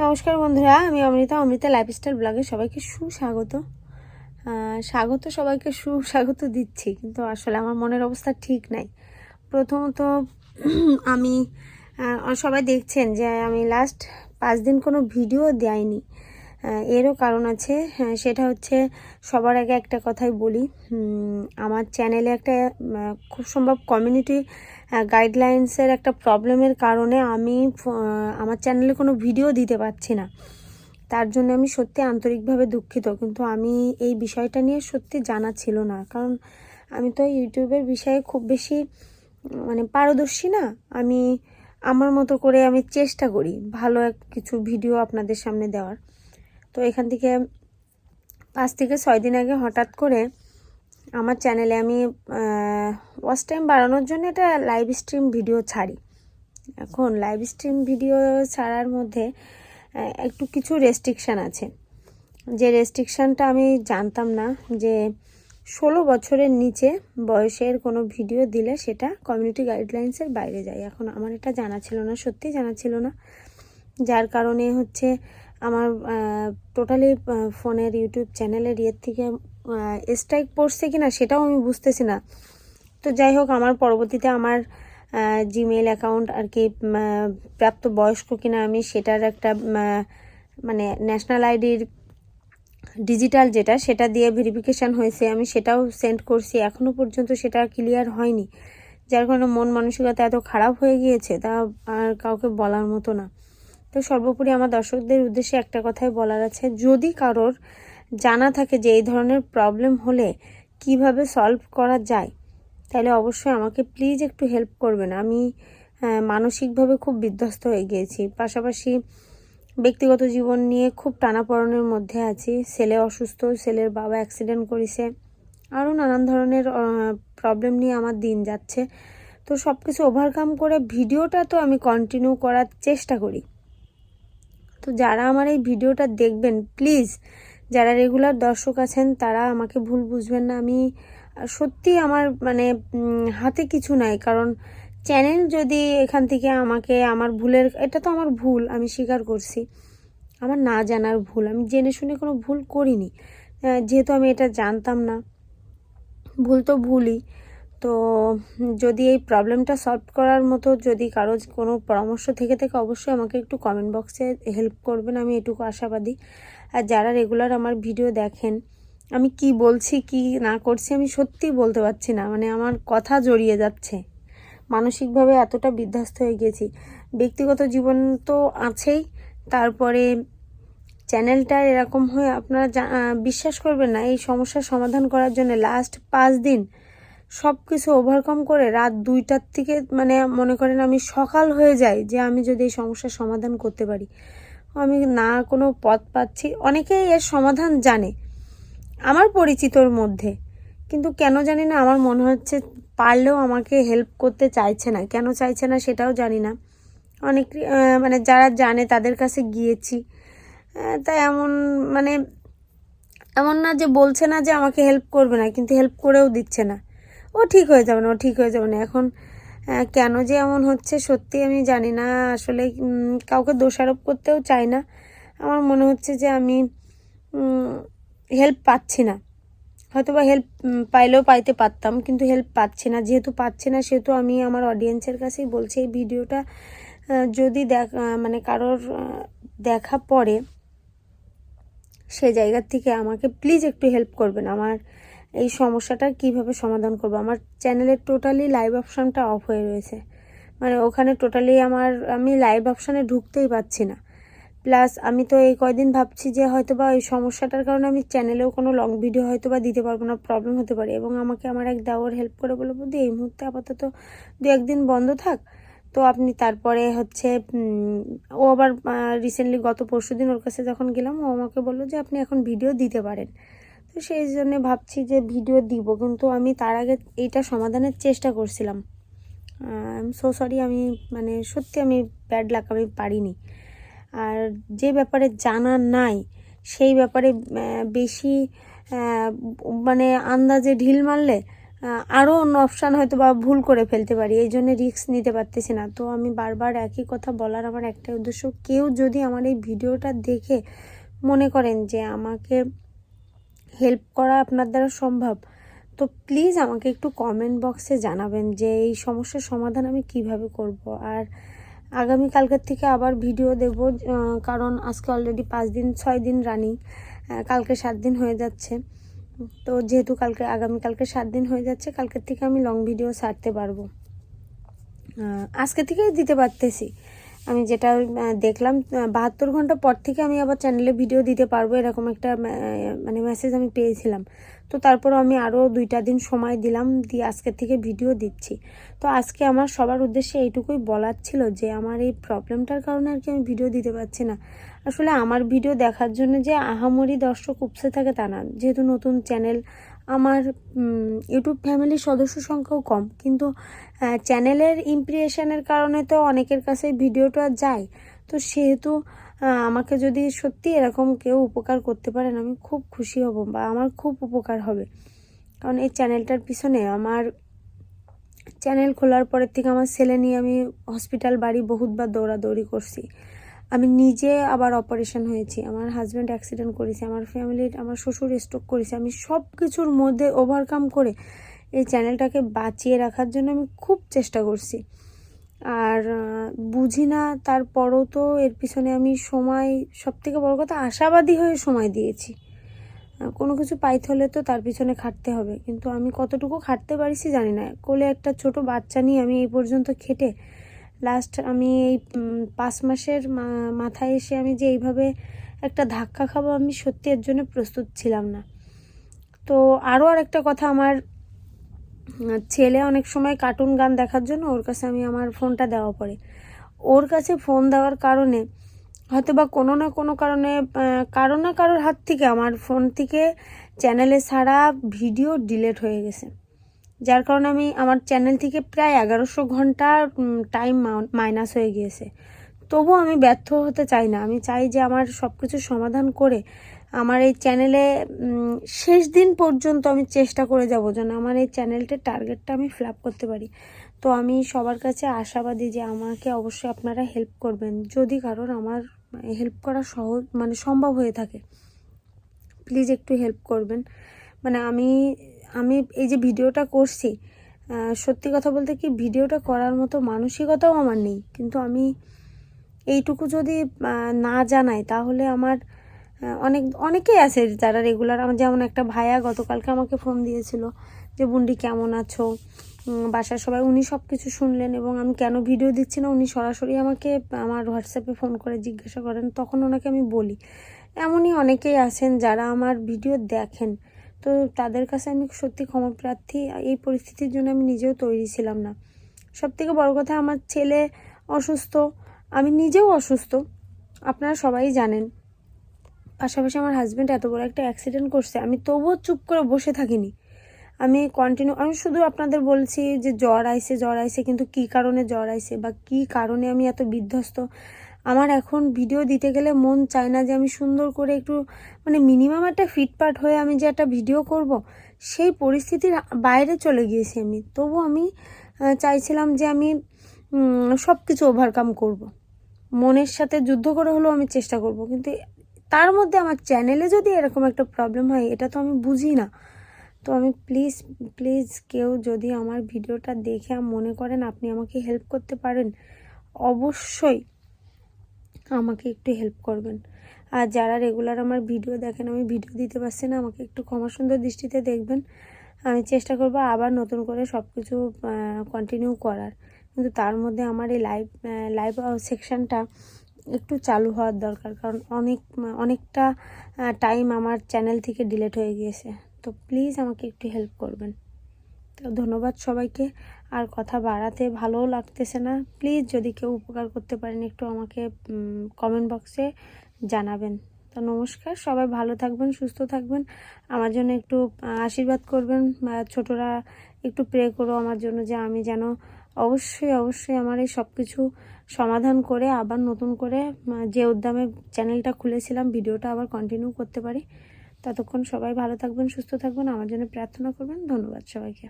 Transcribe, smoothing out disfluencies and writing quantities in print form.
নমস্কার বন্ধুরা, আমি অমৃতা লাইফস্টাইল ব্লগে সবাইকে সবাইকে সুস্বাগত দিচ্ছি। কিন্তু আসলে আমার মনের অবস্থা ঠিক নাই। প্রথমত আমি সবাই দেখছেন যে আমি লাস্ট 5 দিন কোনো ভিডিও দেয়নি। এরও কারণ আছে। সেটা হচ্ছে, সবার আগে একটা কথাই বলি, আমার চ্যানেলে একটা খুব সম্ভব কমিউনিটি গাইডলাইন্সের একটা প্রবলেমের কারণে আমি আমার চ্যানেলে কোনো ভিডিও দিতে পারছি না। তার জন্য আমি সত্যি আন্তরিকভাবে দুঃখিত। কিন্তু আমি এই বিষয়টা নিয়ে সত্যি জানা ছিল না, কারণ আমি তো ইউটিউবের বিষয়ে খুব বেশি পারদর্শী না। আমি আমার মতো করে আমি চেষ্টা করি ভালো কিছু ভিডিও আপনাদের সামনে দেওয়ার। তো এখান থেকে 5 থেকে 6 দিন আগে হঠাৎ করে আমার চ্যানেলে আমি ওয়াচ টাইম বাড়ানোর জন্য একটা লাইভ স্ট্রিম ভিডিও ছাড়ি। এখন লাইভ স্ট্রিম ভিডিও ছাড়ার মধ্যে একটু কিছু রেস্ট্রিকশান আছে, যে রেস্ট্রিকশানটা আমি জানতাম না, যে 16 বছরের নিচে বয়সের কোনো ভিডিও দিলে সেটা কমিউনিটি গাইডলাইন্সের বাইরে যায়। এখন আমার এটা জানা ছিল না, সত্যি জানা ছিল না, যার কারণে হচ্ছে আমার টোটালি ফোনের ইউটিউব চ্যানেলের ইয়ের থেকে স্ট্রাইক পড়ছে কিনা সেটাও আমি বুঝতেছি না। তো যাই হোক, আমার পরবর্তীতে আমার জিমেইল অ্যাকাউন্ট আর কি প্রাপ্তবয়স্ক কিনা আমি সেটার একটা ন্যাশনাল আইডির ডিজিটাল যেটা, সেটা দিয়ে ভেরিফিকেশান হয়েছে। আমি সেটাও সেন্ড করছি, এখনও পর্যন্ত সেটা ক্লিয়ার হয়নি, যার কারণে মন মানসিকতা এত খারাপ হয়ে গিয়েছে তা আর কাউকে বলার মতো না। তো সর্বোপরি আমার দর্শকদের উদ্দেশ্যে একটা কথাই বলার আছে, যদি কারোর জানা থাকে যে এই ধরনের প্রবলেম হলে কিভাবে সলভ করা যায়, তাহলে অবশ্যই আমাকে প্লিজ একটু হেল্প করবেন। আমি মানসিকভাবে খুব বিধ্বস্ত হয়ে গিয়েছি, পাশাপাশি ব্যক্তিগত জীবন নিয়ে খুব টানাপড়েনের মধ্যে আছি। ছেলে অসুস্থ, ছেলের বাবা অ্যাক্সিডেন্ট করেছে, আরও নানান ধরনের প্রবলেম নিয়ে আমার দিন যাচ্ছে। তো সব কিছু ওভারকাম করে ভিডিওটা তো আমি কন্টিনিউ করার চেষ্টা করি। তো যারা আমার এই ভিডিওটা দেখবেন, প্লিজ যারা রেগুলার দর্শক আছেন তারা আমাকে ভুল বুঝবেন না। আমি সত্যি আমার হাতে কিছু নাই, কারণ চ্যানেল যদি এখান থেকে আমাকে আমার ভুলের, এটা তো আমার ভুল, আমি স্বীকার করছি, আমার না জানার ভুল, আমি জেনে শুনে কোনো ভুল করিনি। যেহেতু আমি এটা জানতাম না, ভুল তো ভুলই। তো যদি এই প্রবলেমটা সলভ করার মতো যদি কারো কোনো পরামর্শ থেকে থাকে, অবশ্যই আমাকে একটু কমেন্ট বক্সে হেল্প করবেন, আমি এটুকু আশাবাদী। আর যারা রেগুলার আমার ভিডিও দেখেন, আমি কি বলছি কি না করছি আমি সত্যিই বলতে পারছি না, আমার কথা জড়িয়ে যাচ্ছে, মানসিকভাবে এতটা বিধ্বস্ত হয়ে গেছি। ব্যক্তিগত জীবন তো আছেই, তারপরে চ্যানেলটা এরকম হয়ে আপনারা বিশ্বাস করবেন না, এই সমস্যার সমাধান করার জন্য লাস্ট 5 দিন সব কিছু ওভারকাম করে রাত 2টার থেকে মনে করেন আমি সকাল হয়ে যায় যে আমি যদি এই সমস্যার সমাধান করতে পারি। আমি না কোনো পথ পাচ্ছি। অনেকেই এর সমাধান জানে আমার পরিচিতর মধ্যে, কিন্তু কেন জানি না আমার মনে হচ্ছে পারলেও আমাকে হেল্প করতে চাইছে না। কেন চাইছে না সেটাও জানি না। অনেক যারা জানে তাদের কাছে গিয়েছি, তাই এমন না যে বলছে না যে আমাকে হেল্প করবে না, কিন্তু হেল্প করেও দিচ্ছে না। ও ঠিক হয়ে যাবে না, ও ঠিক হয়ে যাবে না। এখন কেন যে এমন হচ্ছে সত্যি আমি জানি না। আসলে কাউকে দোষারোপ করতেও চাই না। আমার মনে হচ্ছে যে আমি হেল্প পাচ্ছি না, হয়তো বা হেল্প পাইলেও পাইতে পারতাম, কিন্তু হেল্প পাচ্ছি না। যেহেতু পাচ্ছি না, সেহেতু আমি আমার অডিয়েন্সের কাছেই বলছি, এই ভিডিওটা যদি কারোর দেখা পড়ে, সে জায়গার থেকে আমাকে প্লিজ একটু হেল্প করবেন। আমার এই সমস্যাটা কিভাবে সমাধান করব। আমার চ্যানেলের টোটালি লাইভ অপশানটা অফ হয়ে রয়েছে, ওখানে টোটালি আমি লাইভ অপশানে ঢুকতেই পারছি না। প্লাস আমি তো এই কয়দিন ভাবছি যে হয়তো বা এই সমস্যাটার কারণে আমি চ্যানেলেও কোনো লং ভিডিও হয়তো বা দিতে পারবো না, প্রবলেম হতে পারে। এবং আমাকে আমার এক দেওর হেল্প করে বলে, বলতে এই মুহূর্তে আপাতত 2-1 দিন বন্ধ থাক, তো আপনি তারপরে হচ্ছে ও আবার রিসেন্টলি গত পরশুদিন ওর কাছে যখন গেলাম, ও আমাকে বললো যে আপনি এখন ভিডিও দিতে পারেন। তো সেই জন্যে ভাবছি যে ভিডিও দিব, কিন্তু আমি তার আগে এইটা সমাধানের চেষ্টা করছিলাম। আই এম সো সরি, আমি সত্যি আমি ব্যাড লাক, আমি পারিনি। আর যে ব্যাপারে জানা নাই সেই ব্যাপারে বেশি আন্দাজে ঢিল মারলে আরও অন্য অপশান হয়তো বা ভুল করে ফেলতে পারি, এই জন্য রিস্ক নিতে পারতেছি না। তো আমি বারবার একই কথা বলার আমার একটাই উদ্দেশ্য, কেউ যদি আমার এই ভিডিওটা দেখে মনে করেন যে আমাকে হেল্প করা আপনার দ্বারা সম্ভব, তো প্লিজ আমাকে একটু কমেন্ট বক্সে জানাবেন যে এই সমস্যার সমাধান আমি কিভাবে করব। আর আগামীকালকের থেকে আবার ভিডিও দেব, কারণ আজকে অলরেডি 6 দিন রানিং, কালকে 7 দিন হয়ে যাচ্ছে। তো যেহেতু আগামীকালকে 7 দিন হয়ে যাচ্ছে, কালকের থেকে আমি লং ভিডিও ছাড়তে পারবো, আজকে থেকেই দিতে পারতেছি। আমি যেটা দেখলাম 72 ঘন্টা পর থেকে আমি আবার চ্যানেলে ভিডিও দিতে পারবো, এরকম একটা মানে মেসেজ আমি পেয়েছিলাম। তো তারপর আমি আরও 2টা দিন সময় দিলাম, দিয়ে আজকের থেকে ভিডিও দিচ্ছি। তো আজকে আমার সবার উদ্দেশ্যে এইটুকুই বলার ছিল যে আমার এই প্রবলেমটার কারণে আর কি আমি ভিডিও দিতে পারছি না। আসলে আমার ভিডিও দেখার জন্য যে আহামরি দর্শক উপসে থাকে তা না, যেহেতু নতুন চ্যানেল, আমার ইউটিউব ফ্যামিলির সদস্য সংখ্যাও কম, কিন্তু চ্যানেলের ইমপ্রেশনের কারণে তো অনেকের কাছে ভিডিওটা যায়। তো সেহেতু আমাকে যদি সত্যি এরকম কেউ উপকার করতে পারেন, আমি খুব খুশি হব বা আমার খুব উপকার হবে। কারণ এই চ্যানেলটার পিছনে আমার চ্যানেল খোলার পরের থেকে আমার ছেলে নিয়ে আমি হসপিটাল বাড়ি বহুতবার দৌড়াদৌড়ি করছি। আমি নিজে আবার অপারেশন হয়েছি, আমার হাজব্যান্ড অ্যাক্সিডেন্ট করেছে, আমার ফ্যামিলির আমার শ্বশুর স্ট্রোক করেছে। আমি সব কিছুর মধ্যে ওভারকাম করে এই চ্যানেলটাকে বাঁচিয়ে রাখার জন্য আমি খুব চেষ্টা করছি। আর বুঝি না, তারপরও তো এর পিছনে আমি সময়, সবথেকে বড় কথা আশাবাদী হয়ে সময় দিয়েছি। কোনো কিছু পাইতে হলে তো তার পিছনে খাটতে হবে, কিন্তু আমি কতটুকু খাটতে পারিছি জানি না। কোলে একটা ছোট বাচ্চা নিয়ে আমি এই পর্যন্ত খেটে লাস্ট আমি এই 5 মাসের মাথায় এসে আমি যে এইভাবে একটা ধাক্কা খাবো, আমি সত্যি এর জন্য প্রস্তুত ছিলাম না। তো আরও আরেকটা কথা, আমার ছেলে অনেক সময় কার্টুন গান দেখার জন্য ওর কাছে আমি আমার ফোনটা দেওয়া পড়ে। ওর কাছে ফোন দেওয়ার কারণে হয়তো বা কোনো না কোনো কারণে কারো না কারোর হাত থেকে আমার ফোন থেকে চ্যানেলে ছাড়া ভিডিও ডিলিট হয়ে গেছে, যার কারণে আমি আমার চ্যানেল থেকে প্রায় 1100 ঘন্টা টাইম মাইনাস হয়ে গিয়েছে। তবুও আমি ব্যর্থ হতে চাই না, আমি চাই যে আমার সব কিছু সমাধান করে আমার এই চ্যানেলে শেষ দিন পর্যন্ত আমি চেষ্টা করে যাব যেন আমার এই চ্যানেলটার টার্গেটটা আমি ফিল আপ করতে পারি। তো আমি সবার কাছে আশাবাদী যে আমাকে অবশ্যই আপনারা হেল্প করবেন, যদি কারোর আমার হেল্প করা সহজ মানে সম্ভব হয়ে থাকে, প্লিজ একটু হেল্প করবেন। মানে আমি এই যে ভিডিওটা করছি, সত্যি কথা বলতে কি ভিডিওটা করার মতো মানসিকতাও আমার নেই, কিন্তু আমি এইটুকু যদি না জানাই তাহলে আমার অনেকেই আছে যারা রেগুলার, আমার যেমন একটা ভাইয়া গতকালকে আমাকে ফোন দিয়েছিল যে বুন্ডি কেমন আছো, বাসার সবাই, উনি সব কিছু শুনলেন এবং আমি কেন ভিডিও দিচ্ছি না উনি সরাসরি আমাকে আমার হোয়াটসঅ্যাপে ফোন করে জিজ্ঞাসা করেন, তখন ওনাকে আমি বলি। এমনই অনেকেই আছেন যারা আমার ভিডিও দেখেন, তো তাদের কাছে আমি সত্যি ক্ষমাপ্রার্থী। এই পরিস্থিতির জন্য আমি নিজেও তৈরি ছিলাম না। সবথেকে বড় কথা, আমার ছেলে অসুস্থ, আমি নিজেও অসুস্থ, আপনারা সবাই জানেন। পাশাপাশি আমার হাজব্যান্ড এত বড় একটা অ্যাক্সিডেন্ট করছে, আমি তবুও চুপ করে বসে থাকিনি। আমি শুধু আপনাদের বলছি যে জ্বর আইছে, কিন্তু কী কারণে জ্বর আইছে বা কী কারণে আমি এত বিধ্বস্ত, আমার এখন ভিডিও দিতে গেলে মন চায় না যে আমি সুন্দর করে একটু মানে মিনিমাম একটা ফিটফাট হয়ে আমি যে একটা ভিডিও করব, সেই পরিস্থিতির বাইরে চলে গিয়েছি আমি। তবু আমি চাইছিলাম যে আমি সব কিছু ওভারকাম করব, মনের সাথে যুদ্ধ করে হলেও আমি চেষ্টা করব, কিন্তু তার মধ্যে আমার চ্যানেলে যদি এরকম একটা প্রবলেম হয়, এটা তো আমি বুঝি না। তো আমি প্লিজ কেউ যদি আমার ভিডিওটা দেখে মনে করেন আপনি আমাকে হেল্প করতে পারেন, অবশ্যই আমাকে একটু হেল্প করবেন। আর যারা রেগুলার আমার ভিডিও দেখেন, আমি ভিডিও দিতে পারছি না, আমাকে একটু ক্ষমা সুন্দর দৃষ্টিতে দেখবেন। আমি চেষ্টা করব আবার নতুন করে সব কিছু কন্টিনিউ করার, কিন্তু তার মধ্যে আমার এই লাইভ সেকশানটা একটু চালু হওয়ার দরকার, কারণ অনেকটা টাইম আমার চ্যানেল থেকে ডিলিট হয়ে গিয়েছে। তো প্লিজ আমাকে একটু হেল্প করবেন। তো ধন্যবাদ সবাইকে, আর কথা বাড়াতে ভালোও লাগতেছে না। প্লিজ যদি কেউ উপকার করতে পারেন একটু আমাকে কমেন্ট বক্সে জানাবেন। তো নমস্কার, সবাই ভালো থাকবেন, সুস্থ থাকবেন, আমার জন্য একটু আশীর্বাদ করবেন, ছোটরা একটু প্রে করো আমার জন্য যে আমি যেন অবশ্যই আমার এই সব কিছু সমাধান করে আবার নতুন করে যে উদ্যমে চ্যানেলটা খুলেছিলাম ভিডিওটা আবার কন্টিনিউ করতে পারি। ততক্ষণ সবাই ভালো থাকবেন, সুস্থ থাকবেন, আমার জন্য প্রার্থনা করবেন। ধন্যবাদ সবাইকে।